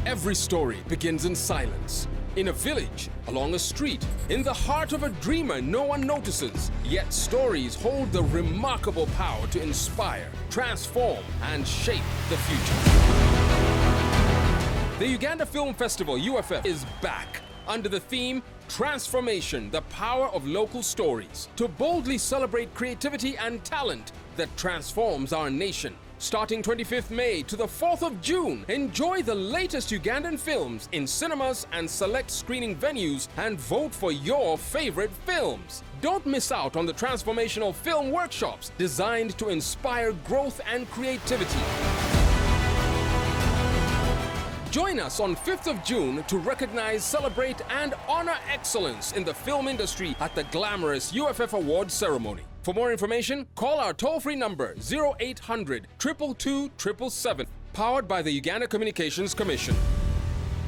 Every story begins in silence. In a village, along a street, in the heart of a dreamer no one notices. Yet stories hold the remarkable power to inspire, transform, and shape the future. The Uganda Film Festival, UFF, is back under the theme Transformation, the Power of Local Stories, to boldly celebrate creativity and talent that transforms our nation. Starting 25th May to the 4th of June, enjoy the latest Ugandan films in cinemas and select screening venues and vote for your favorite films. Don't miss out on the transformational film workshops designed to inspire growth and creativity. Join us on 5th of June to recognize, celebrate, and honor excellence in the film industry at the glamorous UFF Awards ceremony. For more information, call our toll-free number 0800 222 777, powered by the Uganda Communications Commission.